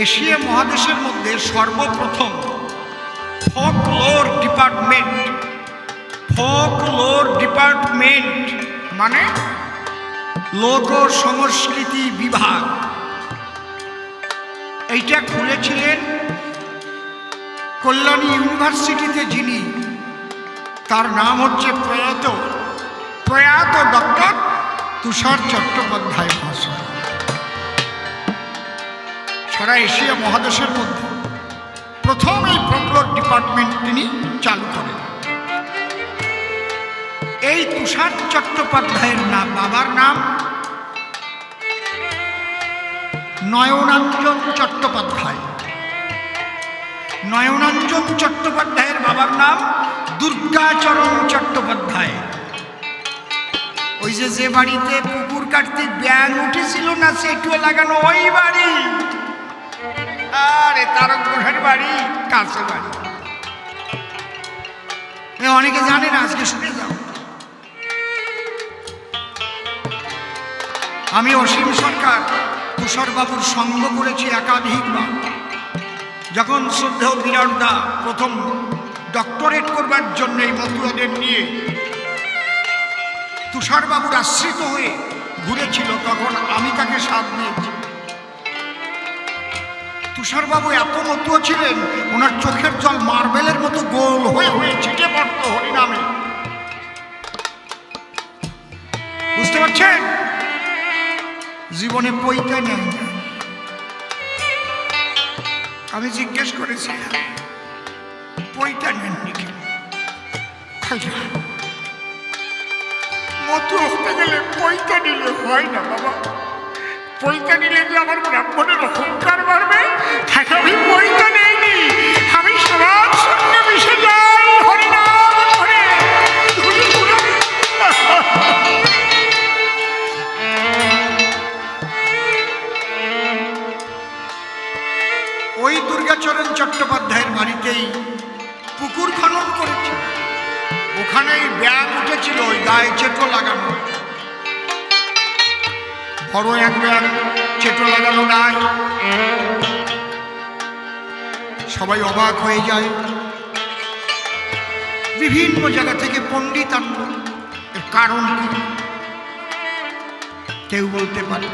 Asia মহাদেশের মধ্যে সর্বপ্রথম ফোকলোর ডিপার্টমেন্ট মানে লোক সংস্কৃতি বিভাগ, এইটা খুলেছিলেন কল্যাণী ইউনিভার্সিটিতে। যিনি, তার নাম হচ্ছে প্রয়াত ডক্টর তুষার চট্টোপাধ্যায় মহাশয়। সারা এশিয়া মহাদেশের মধ্যে প্রথম এই ফোকলোর ডিপার্টমেন্ট তিনি চালু করেন। এই তুষার চট্টোপাধ্যায়ের বাবার নাম নয়নাঞ্জন চট্টোপাধ্যায়। নয়নাঞ্জন চট্টোপাধ্যায়ের বাবার নাম দুর্গাচরণ চট্টোপাধ্যায়। ওই যে বাড়িতে পুকুর কাটতে ব্যাঙ উঠেছিল না, সেটুও লাগানো ওই বাড়ি। আরে তারক ঘোষের বাড়ি, কাছে বাড়ি। অনেকে জানে না, আজকে শুনে যাও। আমি অসীম সরকার তুষারবাবুর সঙ্গ করেছি একাধিকবার। যখন শ্রদ্ধেয় বিরাটদা প্রথম ডক্টরেট করবার জন্য এই মতুয়াদের নিয়ে তুষারবাবুর আশ্রিত হয়ে ঘুরেছিল, তখন আমি তাকে সাথ দিয়েছি। তুষারবাবু এত মতুয়া ছিলেন, ওনার চোখের জল মার্বেলের মতো গোল হয়ে হয়ে ছিটে পড়ত হরিনামে। বুঝতে পারছেন? জীবনে পৈতা নেন। আমি জিজ্ঞেস করেছি, পৈতা নেননি কেন? মতো হতে গেলে পৈতা নিলে হয় না বাবা। পৈতা নিলে যে আমার ব্রাহ্মণের অহংকার বাড়বে, আমি পৈতা নেইনি। আমি সবার সঙ্গে মিশে যাই হরিনাম করে। ওই দুর্গাচরণ চট্টোপাধ্যায়ের বাড়িতেই পুকুর খনন করেছে। ওখানেই ব্যাঙ উঠেছিল, ওই গায়ে চেটো লাগানো। বড় এক ব্যাঙ, চেটো লাগানো নাই। সবাই অবাক হয়ে যায়। বিভিন্ন জায়গা থেকে পণ্ডিত আনলো, এর কারণ কি কেউ বলতে পারে।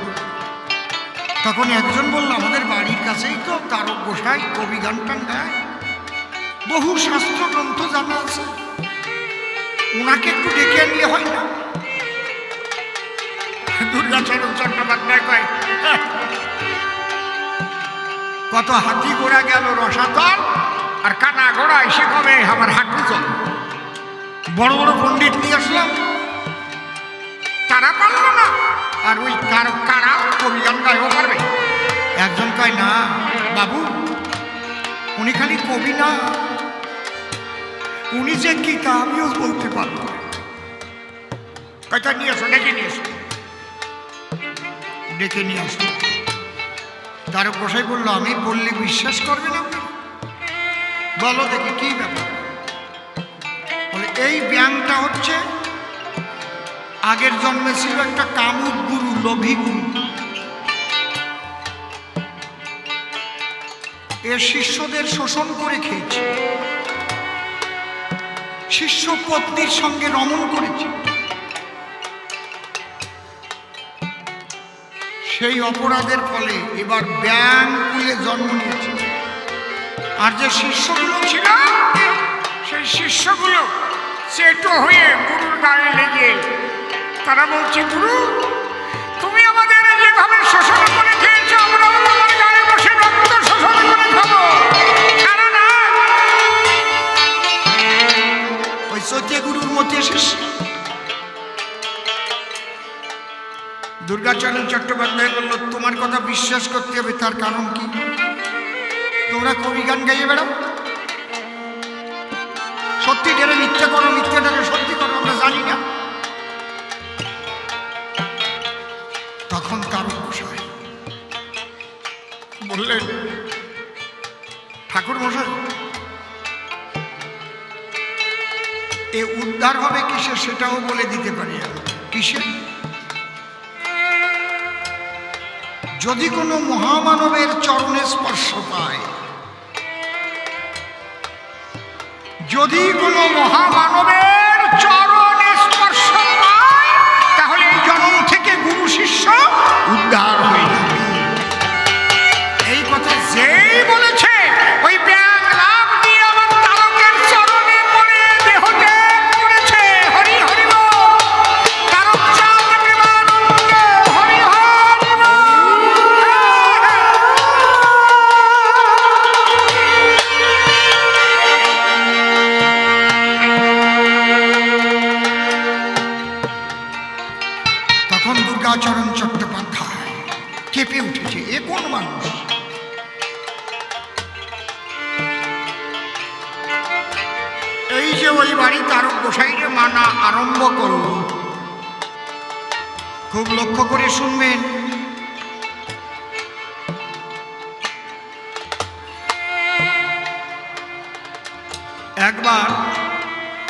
তখন একজন বলল, আমাদের বাড়ির কাছেই তো তারক গোসাই কবি গান টান গায়, বহু শাস্ত্র গ্রন্থ জানা আছে, ওনাকে একটু ডেকে আনলে হয় না? দুর্গাচরণ চট্টোপাধ্যায় কয়, কত হাতি ঘোড়া গেল রসাতল, আর কানা ঘোড়া এসে কবে আমার হাঁটু চল। বড় বড় পণ্ডিত নিয়ে আসলাম, তারা পারল না, আর ওই কারা কবি গান গায়ও পারবে? একজন কয়, না বাবু, উনি খালি কবি না, উনি যে কি তা আমিও বলতে পারবো। কয়টা নিয়ে আসো, ডেকে নিয়ে আসো। ডেকে নিয়ে আসো। তারক গোসাই বললো, আমি বললে বিশ্বাস করবে না? বলো দেখি কি ব্যাপার। বলে, এই ব্যাঙটা হচ্ছে আগের জন্মে ছিল একটা কামুক গুরু, লোভী গুরু। এর শিষ্যদের শোষণ করে খেয়েছে, শিষ্য পত্নীর সঙ্গে রমণ করেছে। সেই অপরাধের ফলে এবার ব্যাঙ কুলে জন্ম নিয়েছে। আর যে শিষ্যগুলো ছিল, সেই শিষ্যগুলো চেটো হয়ে গুরুর গায়ে লেগে তারা বলছে, গুরু তুমি আমাদের যেভাবে শোষণ করে খেয়েছো, আমরাও তোমার গায়ে বসে রক্ত শোষণ করে খাবো। সারা না ওই সত্যি গুরুর মধ্যে শিষ্য। দুর্গাচরণ চট্টোপাধ্যায় বলল, তোমার কথা বিশ্বাস করতে হবে, তার কারণ কি? তোমরা কবি গান গাইয়ে বেড়াও, সত্যি ডেরে মিথ্যা করো, মিথ্যা ডেরে সত্যি করো, আমরা জানি না। তখন তারক গোসাই বললেন, ঠাকুর মশাই, এ উদ্ধার হবে কিসে সেটাও বলে দিতে পারি আমি। কিসে? যদি কোনো মহামানবের চরণে স্পর্শ পায়, যদি কোনো মহামানবের চরণে স্পর্শ পায়, তাহলে এই জন্ম থেকে গুরু শিষ্য উদ্ধার হয়ে যাবে। এই কথা যেই বলেছে, ওই ব্যাং লাভ দিয়ে আমার তারকের চরণে পড়ে দেহ ত্যাগ করেছে। হরি হরি বল, তারক চাঁদ প্রেমানন্দ, হরি হরি বল। তখন দুর্গাচরণ চট্টোপাধ্যায় কেঁপে উঠেছে, এ কোন মানুষ? এই যে ওই বাড়ি তারক গোসাইরে মানা আরম্ভ করল, খুব লক্ষ্য করে শুনবেন। একবার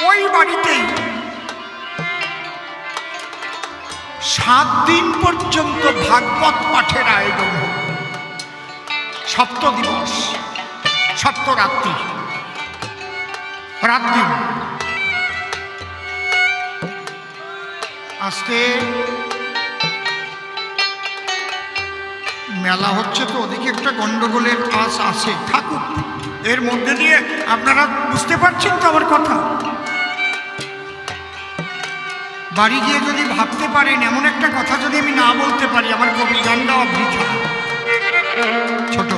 ওই বাড়িতেই 7 দিন পর্যন্ত ভাগবত পাঠের আয়োজন, সপ্ত দিবস, সপ্তরাত্রি, রাত দিন। আজকে মেলা হচ্ছে তো ওদিকে একটা গন্ডগোলের আশ আছে, থাকুক। এর মধ্যে দিয়ে আপনারা বুঝতে পারছেন তো আমার কথা? বাড়ি গিয়ে যদি ভাবতে পারেন এমন একটা কথা যদি আমি না বলতে পারি, আমার কবি গান গাওয়া বৃথা। ছোট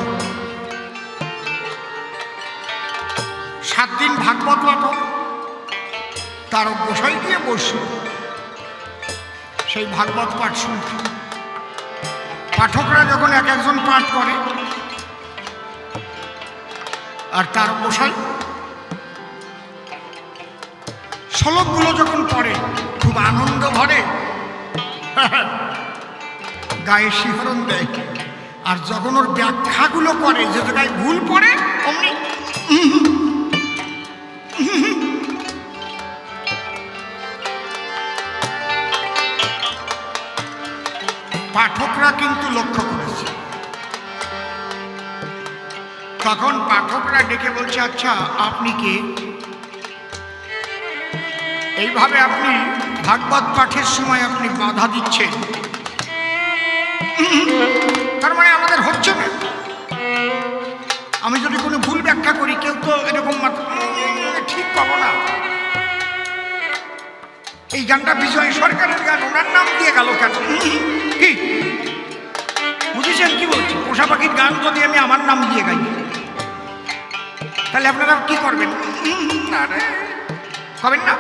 7 দিন ভাগবত পাঠ, তারক গোসাই দিয়ে বসল সেই ভাগবত পাঠ শুনতে। পাঠকরা যখন এক একজন পাঠ করে, আর তারক গোসাই শ্লোকগুলো যখন পড়ে, খুব আনন্দ ভরে, গায়ে শিহরণ দেয়। আর যখন ওর ব্যাখ্যাগুলো করে, যে জায়গায় ভুল পড়ে, অমনি পাঠকরা কিন্তু লক্ষ্য করেছে। তখন পাঠকরা ডেকে বলছে, আচ্ছা আপনি কে? এইভাবে আপনি ভাগবত পাঠের সময় আপনি বাধা দিচ্ছেন, তার মানে আমাদের হচ্ছে না। আমি যদি কোনো ভুল ব্যাখ্যা করি, কেউ তো এরকম ঠিক পাবো না। এই গানটা বিজয় সরকারের গান, ওনার নাম দিয়ে গেল কেন? কি বুঝেছেন কি বলছি? পোষা পাখির গান যদি আমি আমার নাম দিয়ে গাই, তাহলে আপনারা কি করবেন? হবেন না।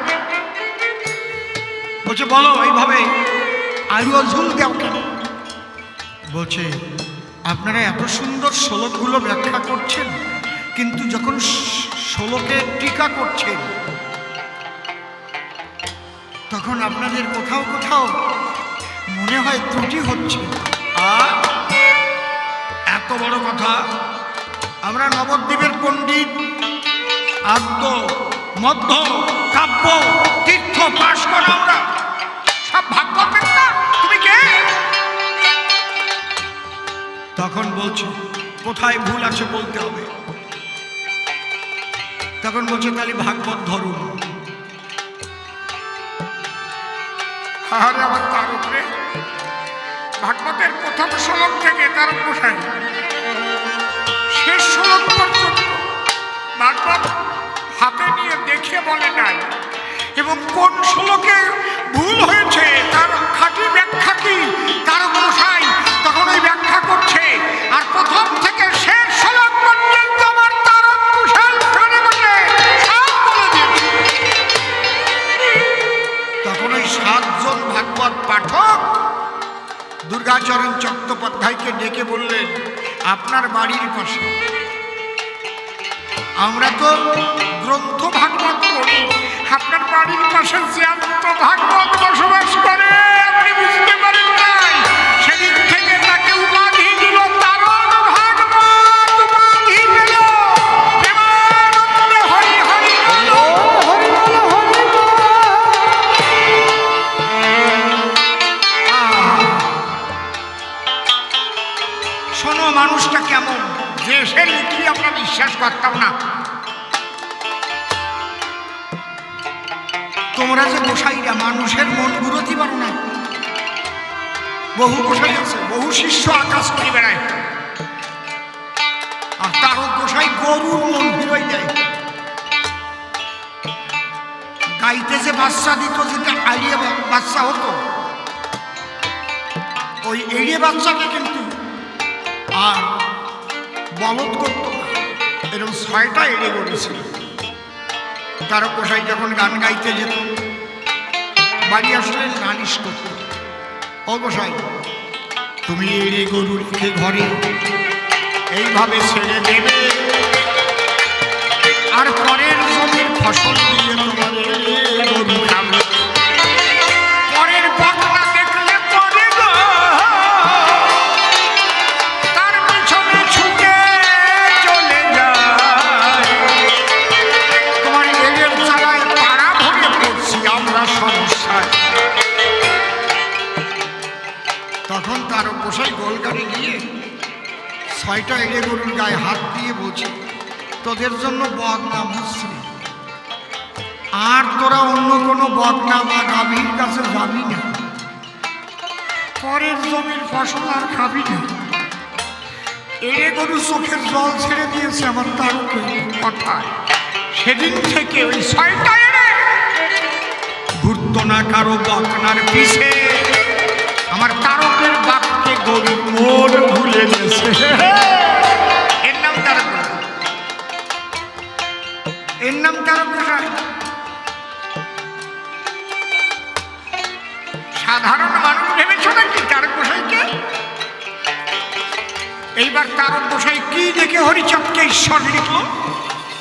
বলছে বলো এইভাবে আলু ঝুল দেও কেন? বলছে আপনারা এত সুন্দর শ্লোকগুলো ব্যাখ্যা করছেন, কিন্তু যখন শ্লোকে টিকা করছেন, তখন আপনাদের কোথাও কোথাও মনে হয় ত্রুটি হচ্ছে। আর এত বড় কথা, আমরা নবদ্বীপের পণ্ডিত, আদ্য মধ্য কাব্য তীর্থ পাশ করা, আমরা সব ভাগবত না। তুমি কে? তখন বলছে কোথায় ভুল আছে বলতে হবে। তখন বলছে তাহলে ভাগবত ধরুন। আরে আমার তার উপরে ভাগবতের প্রথম শ্লোক থেকে তার গোসাই শেষ শ্লোক পর্যন্ত ভাগবত হাতে নিয়ে দেখে বলে নাই, এবং কোন শ্লোকে ভুল হয়েছে তার খাঁটি ব্যাখ্যা কি তার গোসাই তখন ওই ব্যাখ্যা করছে। আর প্রথম থেকে শেষ শ্লোক পর্যন্ত আমার তার গোসাই ওখানে বসে সব বলে দিয়েছে। তখন ওই 7 জন ভাগবত পাঠক দুর্গাচরণ চট্টোপাধ্যায়কে ডেকে বললেন, আপনার বাড়ির পাশে আমরা তো গ্রন্থ ভাগবত পড়ি, আপনার বাড়ির পাশে জ্যান্ত ভাগবত বসবাস করে, আপনি বুঝতে পারেন নাই। সেদিন থেকে তাকে উপাধি দিল তারক ভাগবত, উপাধি দিল। প্রেমানন্দে হরি হরি বল, হরি বল, হরি বল। শোনো মানুষটা কেমন, যে সে লিখি আমরা বিশ্বাস করতাম না। তোমরা যে গোসাইরা মানুষের মন ঘুরোতে পারো না। বহু গোসাই আছে, বহু শিষ্য আকাশ করে বেড়ায়, আর তারও গোসাই গরুর মন ঘুরোই দেয়। গাইতে যে বাচ্চা দিত, যেটা আলিয়ে বাচ্চা হতো, ওই এড়িয়ে বাচ্চাকে কিন্তু আর বলদ করত না। এরকম 6টা এড়ে গড়েছিল। তার গোসাই যখন গান গাইতে যেত, বাড়ি আসলে নালিশ করত, ও গোসাই তুমি এড়ে গরু রেখে ঘরে এইভাবে ছেড়ে দেবে, আর পরের জমির ফসল দিয়ে তোমার গরু খাবে। পরের বকনা দেখলে পরে গো তার পিছনে ছুটে চলে যায়। তোমার এড়ের চালায় পাড়া ভরে পড়ছি আমরা সমস্যায়। তখন তার গোসাই গোলগাড়ি গিয়ে 6টা এড়ে গরুর গায়ে হাত দিয়ে বলছে, তোদের জন্য বদনাম হচ্ছে, আর তোরা অন্য কোনো বদনা বা গাভীর কাছে যাবি না, পরের জমির ফসল আর খাবি না। এড়ে গরু চোখের জল ছেড়ে দিয়েছে আমার তারকে কথায়। সেদিন থেকে ওই 6টা এড়ে ঘুরত না কারো বকনার পিছে। আমার তারকের বাপকে গরুর মন ভুলে গেছে। এর নাম তারক, এর নাম তারক গোসাই। সাধারণ মানুষ ভেবেছ নাকি তারক গোসাইকে? এইবার তারক গোসাই কি দেখে হরিচাঁদকে ঈশ্বর লিখল?